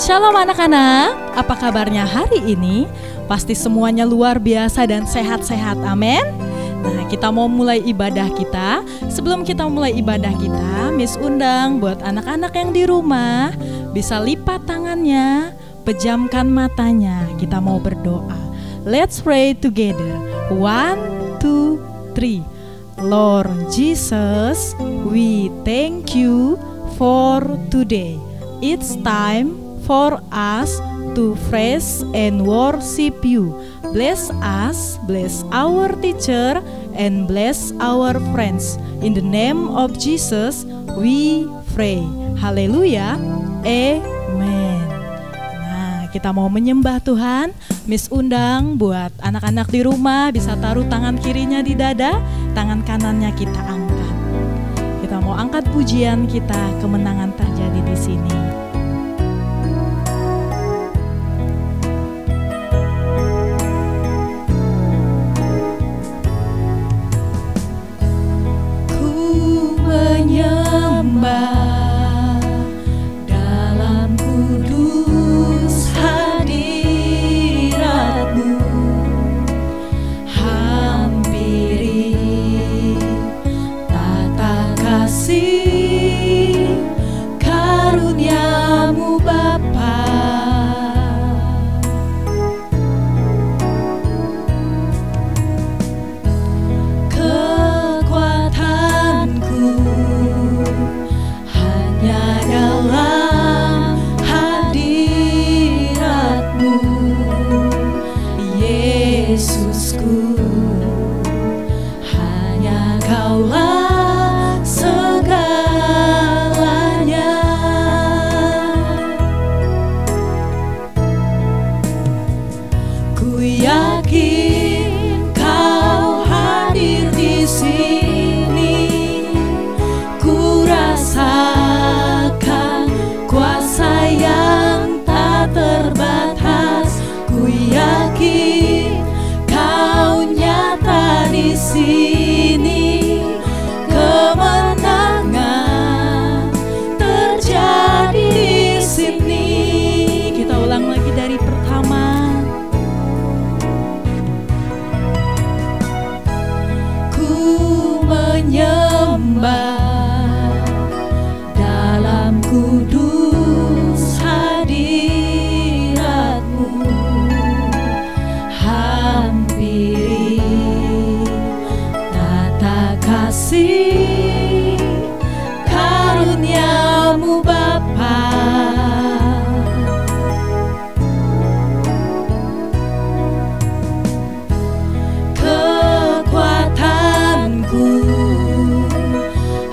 Shalom anak-anak, apa kabarnya hari ini? Pasti semuanya luar biasa dan sehat-sehat, amin. Nah, kita mau mulai ibadah kita. Sebelum kita mulai ibadah kita, Miss undang buat anak-anak yang di rumah bisa lipat tangannya, pejamkan matanya. Kita mau berdoa. Let's pray together. 1, 2, 3. Lord Jesus, we thank you for today. It's time for us to praise and worship you. Bless us, bless our teacher, and bless our friends. In the name of Jesus, we pray. Haleluya, amen. Nah, kita mau menyembah Tuhan. Miss undang buat anak-anak di rumah bisa taruh tangan kirinya di dada, tangan kanannya kita angkat. Kita mau angkat pujian kita, kemenangan terjadi di sini. Dalam kudus hadirat-Mu, hampiri tata kasih karunia-Mu Bapa. Yesusku, hanya Kaulah segalanya. Ku yakin Kau hadir di sini, ku rasakan kuasa yang tak terbatas. Ku yakin Kau nyata di sini, kemenangan terjadi di sini. Kita ulang lagi dari pertama. Ku menyembah dalam kudus hadirat-Mu, hampiri tata kasih karunia-Mu Bapa. Kekuatanku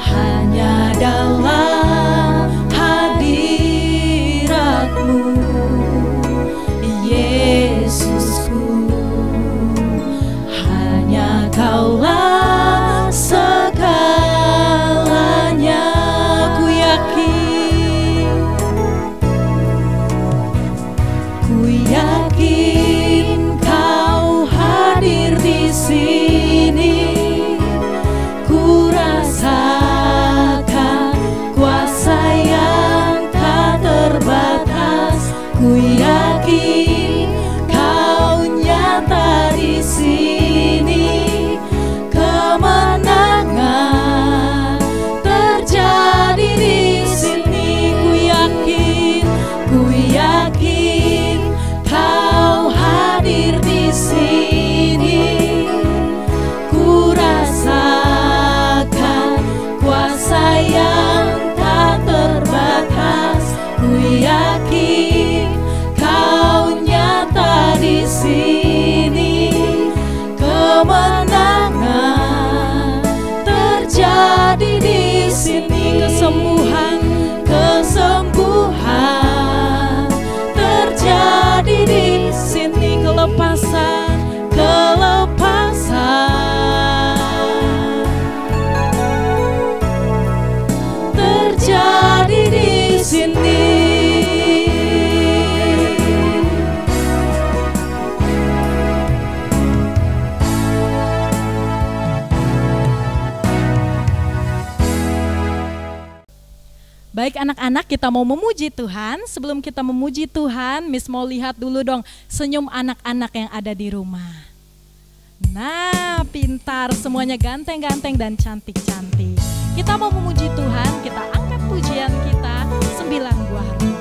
hanya dalam hadirat-Mu, Yesusku, hanya Kaulah segalanya. Ku yakin Kau hadir di sini, ku rasakan kuasa yang tak terbatas. Ku yakin Kau nyata di sini, kemenangan terjadi di sini. Ku yakin Kau hadir di sini, ku rasakan kuasa yang tak terbatas. Ku yakin Kau nyata di sini, kemenangan terjadi di sini. Kesembuhan terjadi di sini, kelepasan terjadi di sini. Baik anak-anak, kita mau memuji Tuhan. Sebelum kita memuji Tuhan, Miss mau lihat dulu dong senyum anak-anak yang ada di rumah. Nah, pintar, semuanya ganteng-ganteng dan cantik-cantik. Kita mau memuji Tuhan, kita angkat pujian kita 9 buah roh.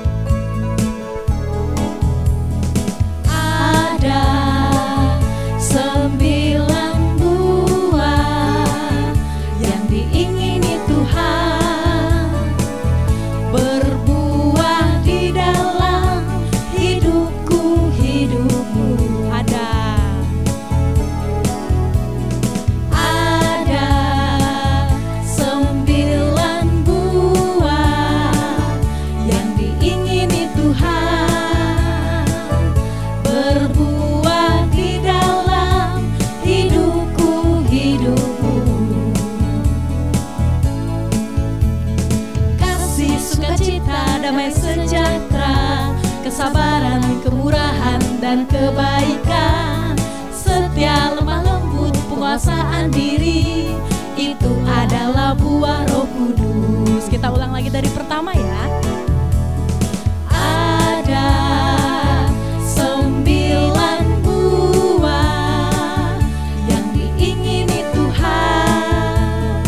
Ada 9 buah yang diingini Tuhan, berbuah di dalam hidupku, hidupmu. Ada 9 buah yang diingini Tuhan, berbuah di dalam hidupku, hidupmu. Kasih, sukacita, damai sejahtera, kesabaran, kemurahan, dan kebaikan, setia, lemah lembut, penguasaan diri, itu adalah buah Roh Kudus. Kita ulang lagi dari pertama ya. Ada 9 buah yang diingini Tuhan,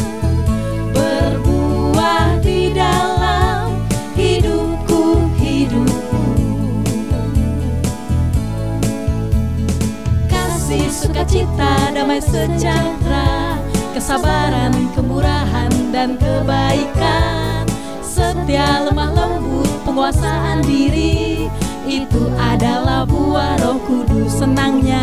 berbuah di dalam hidupku, hidupmu. Kasih, sukacita, damai sejahtera, kesabaran, kemurahan, dan kebaikan, setia, lemah lembut, penguasaan diri, itu adalah buah Roh Kudus. Senangnya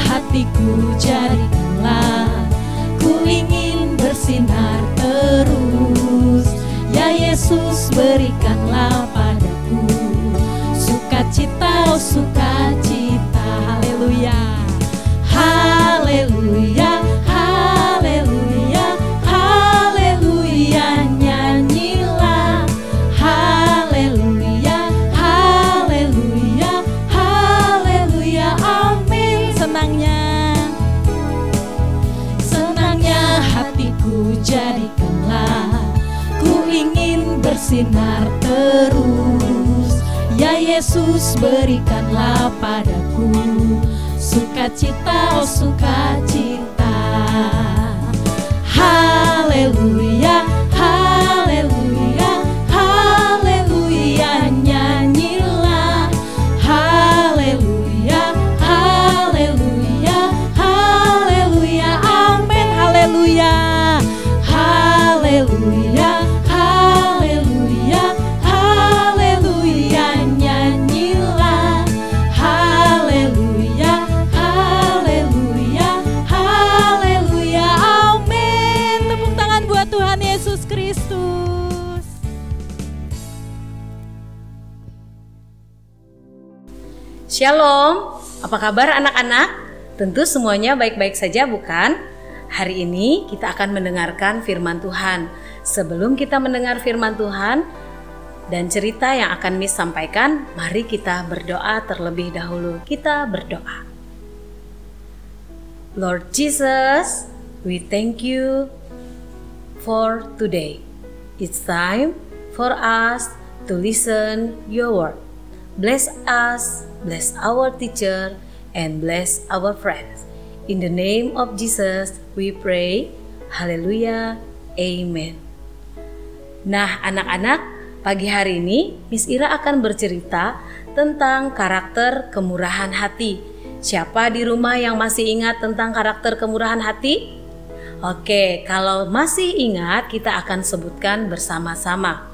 hatiku jadikanlah, ku ingin bersinar terus. Ya Yesus, berikanlah padaku sukacita, oh sukacita. Haleluya. Haleluya, haleluya, haleluya, nyanyilah. Haleluya, haleluya, haleluya, amin. Senangnya hatiku jadikanlah, ku ingin bersinar terus. Ya Yesus, berikanlah padaku sukacita, oh sukacita. Haleluya, haleluya, haleluya, nyanyilah. Haleluya, haleluya, haleluya, amin. Haleluya. Haleluya, haleluya, haleluya, nyanyilah. Haleluya, haleluya, haleluya, amin. Tepuk tangan buat Tuhan Yesus Kristus. Shalom, apa kabar anak-anak? Tentu semuanya baik-baik saja bukan? Hari ini kita akan mendengarkan firman Tuhan. Sebelum kita mendengar firman Tuhan dan cerita yang akan Miss sampaikan, mari kita berdoa terlebih dahulu. Kita berdoa. Lord Jesus, we thank you for today. It's time for us to listen your word. Bless us, bless our teacher, and bless our friends. In the name of Jesus, we pray. Haleluya, amen. Nah, anak-anak, pagi hari ini Miss Ira akan bercerita tentang karakter kemurahan hati. Siapa di rumah yang masih ingat tentang karakter kemurahan hati? Oke, kalau masih ingat, kita akan sebutkan bersama-sama.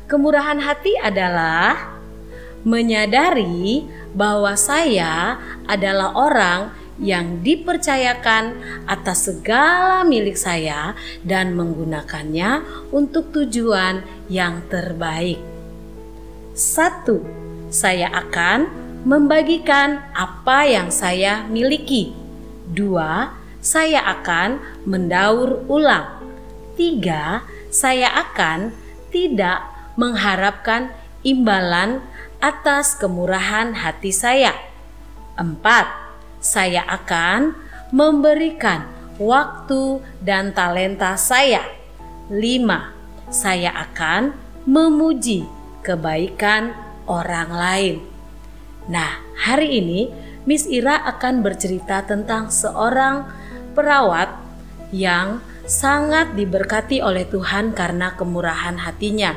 Kemurahan hati adalah menyadari bahwa saya adalah orang yang dipercayakan atas segala milik saya dan menggunakannya untuk tujuan yang terbaik. 1. Saya akan membagikan apa yang saya miliki. 2. Saya akan mendaur ulang. 3. Saya akan tidak mengharapkan imbalan atas kemurahan hati saya. 4. Saya akan memberikan waktu dan talenta saya. 5. Saya akan memuji kebaikan orang lain. Nah, hari ini Miss Ira akan bercerita tentang seorang perawat yang sangat diberkati oleh Tuhan karena kemurahan hatinya.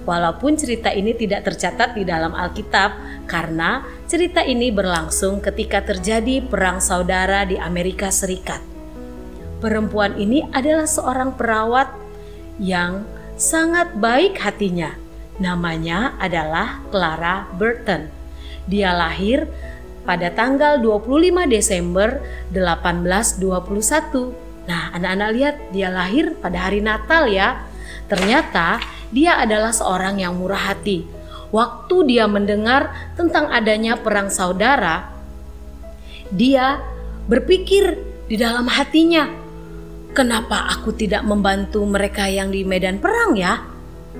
Walaupun cerita ini tidak tercatat di dalam Alkitab, karena cerita ini berlangsung ketika terjadi perang saudara di Amerika Serikat. Perempuan ini adalah seorang perawat yang sangat baik hatinya. Namanya adalah Clara Burton. Dia lahir pada tanggal 25 Desember 1821. Nah, anak-anak lihat, dia lahir pada hari Natal ya. Ternyata dia adalah seorang yang murah hati. Waktu dia mendengar tentang adanya perang saudara, dia berpikir di dalam hatinya, kenapa aku tidak membantu mereka yang di medan perang ya?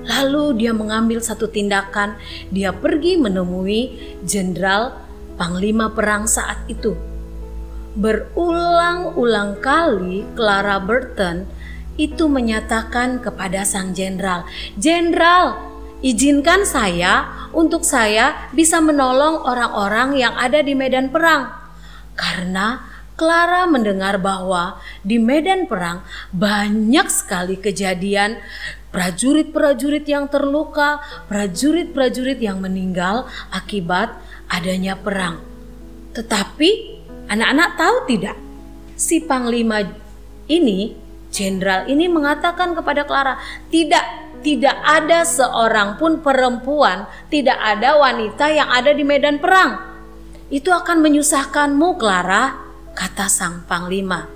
Lalu dia mengambil satu tindakan, dia pergi menemui Jenderal Panglima Perang saat itu. Berulang-ulang kali Clara Burton itu menyatakan kepada sang jenderal, "Jenderal, izinkan saya untuk saya bisa menolong orang-orang yang ada di medan perang." Karena Clara mendengar bahwa di medan perang banyak sekali kejadian prajurit-prajurit yang terluka, prajurit-prajurit yang meninggal akibat adanya perang. Tetapi anak-anak tahu tidak? Si panglima ini, jenderal ini mengatakan kepada Clara, tidak ada seorang pun perempuan, tidak ada wanita yang ada di medan perang. Itu akan menyusahkanmu, Clara, kata sang panglima.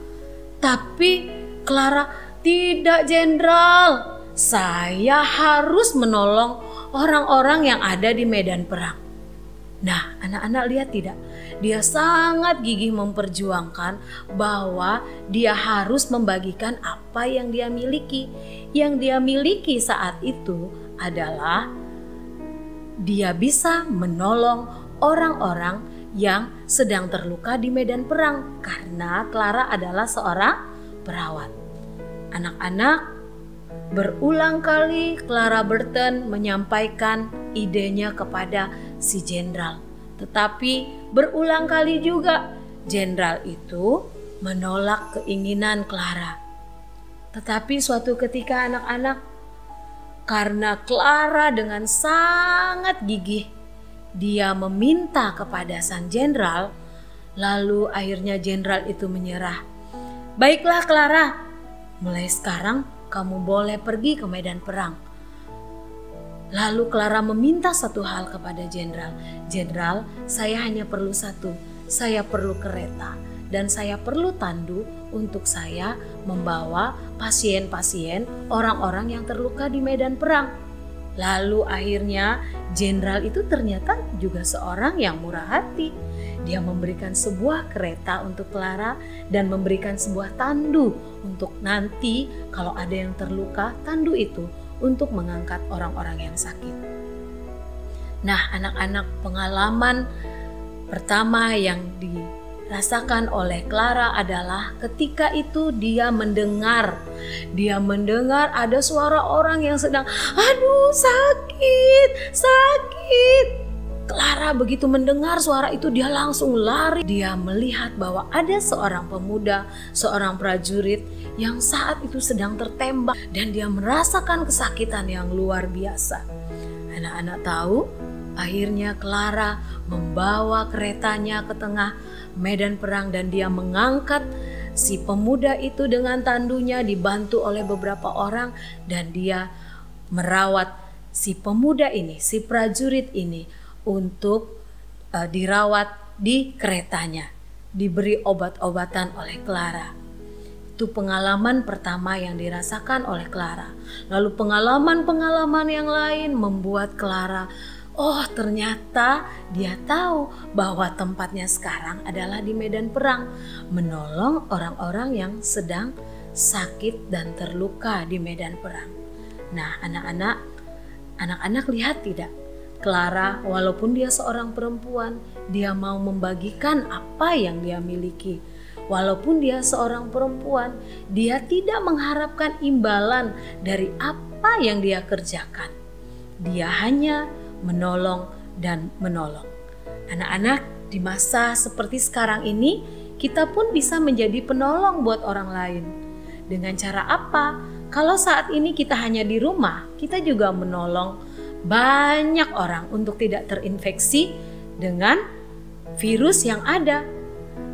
Tapi Clara, tidak jenderal, saya harus menolong orang-orang yang ada di medan perang. Nah, anak-anak lihat tidak? Dia sangat gigih memperjuangkan bahwa dia harus membagikan apa yang dia miliki. Yang dia miliki saat itu adalah dia bisa menolong orang-orang yang sedang terluka di medan perang karena Clara adalah seorang perawat. Anak-anak, berulang kali Clara Burton menyampaikan idenya kepada si jenderal. Tetapi berulang kali juga jenderal itu menolak keinginan Clara. Tetapi suatu ketika anak-anak, karena Clara dengan sangat gigih, dia meminta kepada sang jenderal, lalu akhirnya jenderal itu menyerah. "Baiklah Clara, mulai sekarang kamu boleh pergi ke medan perang." Lalu Clara meminta satu hal kepada jenderal. "Jenderal, saya hanya perlu satu. Saya perlu kereta dan saya perlu tandu untuk saya membawa pasien-pasien, orang-orang yang terluka di medan perang." Lalu akhirnya jenderal itu ternyata juga seorang yang murah hati. Dia memberikan sebuah kereta untuk Clara dan memberikan sebuah tandu untuk nanti kalau ada yang terluka, tandu itu untuk mengangkat orang-orang yang sakit. Nah, anak-anak, pengalaman pertama yang dirasakan oleh Clara adalah ketika itu dia mendengar ada suara orang yang sedang, "Aduh, sakit." Clara begitu mendengar suara itu dia langsung lari. Dia melihat bahwa ada seorang pemuda, seorang prajurit yang saat itu sedang tertembak dan dia merasakan kesakitan yang luar biasa. Anak-anak tahu, akhirnya Clara membawa keretanya ke tengah medan perang dan dia mengangkat si pemuda itu dengan tandunya dibantu oleh beberapa orang dan dia merawat si pemuda ini, si prajurit ini untuk dirawat di keretanya, diberi obat-obatan oleh Clara. Itu pengalaman pertama yang dirasakan oleh Clara. Lalu pengalaman-pengalaman yang lain membuat Clara, oh ternyata dia tahu bahwa tempatnya sekarang adalah di medan perang, menolong orang-orang yang sedang sakit dan terluka di medan perang. Nah, anak-anak lihat tidak? Clara, walaupun dia seorang perempuan, dia mau membagikan apa yang dia miliki. Walaupun dia seorang perempuan, dia tidak mengharapkan imbalan dari apa yang dia kerjakan. Dia hanya menolong dan menolong. Anak-anak, di masa seperti sekarang ini, kita pun bisa menjadi penolong buat orang lain. Dengan cara apa? Kalau saat ini kita hanya di rumah, kita juga menolong banyak orang untuk tidak terinfeksi dengan virus yang ada.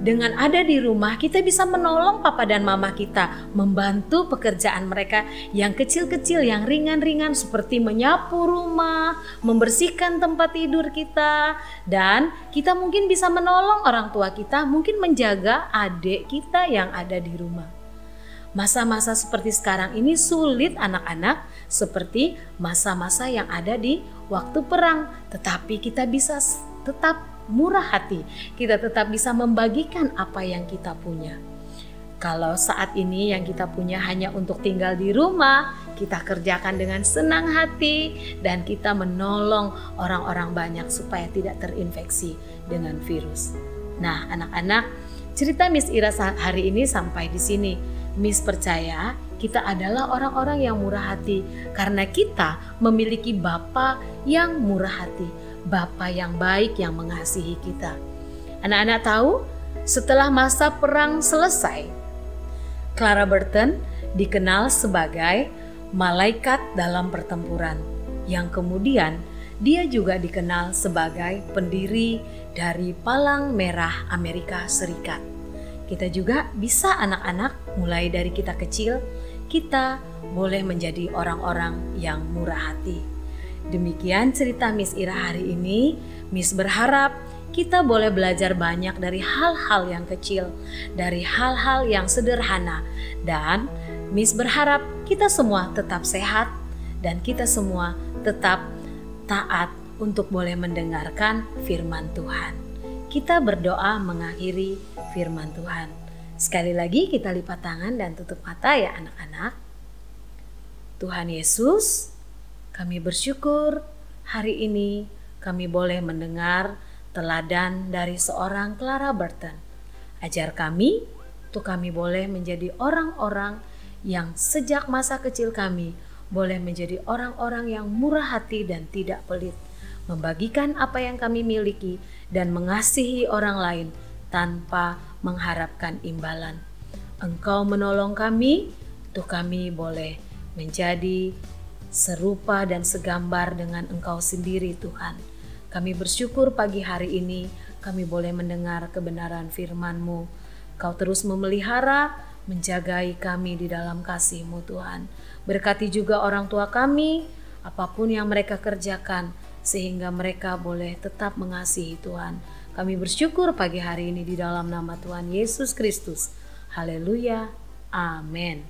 Dengan ada di rumah, kita bisa menolong papa dan mama kita, membantu pekerjaan mereka yang kecil-kecil, yang ringan-ringan seperti menyapu rumah, membersihkan tempat tidur kita, dan kita mungkin bisa menolong orang tua kita, mungkin menjaga adik kita yang ada di rumah. Masa-masa seperti sekarang ini sulit anak-anak, seperti masa-masa yang ada di waktu perang, tetapi kita bisa tetap murah hati, kita tetap bisa membagikan apa yang kita punya. Kalau saat ini yang kita punya hanya untuk tinggal di rumah, kita kerjakan dengan senang hati dan kita menolong orang-orang banyak supaya tidak terinfeksi dengan virus. Nah, anak-anak, cerita Miss Ira hari ini sampai di sini. Miss percaya kita adalah orang-orang yang murah hati karena kita memiliki Bapa yang murah hati. Bapa yang baik yang mengasihi kita. Anak-anak tahu, setelah masa perang selesai, Clara Barton dikenal sebagai malaikat dalam pertempuran, yang kemudian dia juga dikenal sebagai pendiri dari Palang Merah Amerika Serikat. Kita juga bisa anak-anak, mulai dari kita kecil, kita boleh menjadi orang-orang yang murah hati. Demikian cerita Miss Ira hari ini. Miss berharap kita boleh belajar banyak dari hal-hal yang kecil, dari hal-hal yang sederhana. Dan Miss berharap kita semua tetap sehat dan kita semua tetap taat untuk boleh mendengarkan firman Tuhan. Kita berdoa mengakhiri firman Tuhan. Sekali lagi kita lipat tangan dan tutup mata ya anak-anak. Tuhan Yesus, kami bersyukur hari ini kami boleh mendengar teladan dari seorang Clara Barton. Ajar kami untuk kami boleh menjadi orang-orang yang sejak masa kecil kami boleh menjadi orang-orang yang murah hati dan tidak pelit, membagikan apa yang kami miliki dan mengasihi orang lain tanpa mengharapkan imbalan. Engkau menolong kami untuk kami boleh menjadi serupa dan segambar dengan Engkau sendiri Tuhan. Kami bersyukur pagi hari ini kami boleh mendengar kebenaran firman-Mu. Kau terus memelihara, menjagai kami di dalam kasih-Mu Tuhan. Berkati juga orang tua kami, apapun yang mereka kerjakan, sehingga mereka boleh tetap mengasihi Tuhan. Kami bersyukur pagi hari ini di dalam nama Tuhan Yesus Kristus. Haleluya. Amin.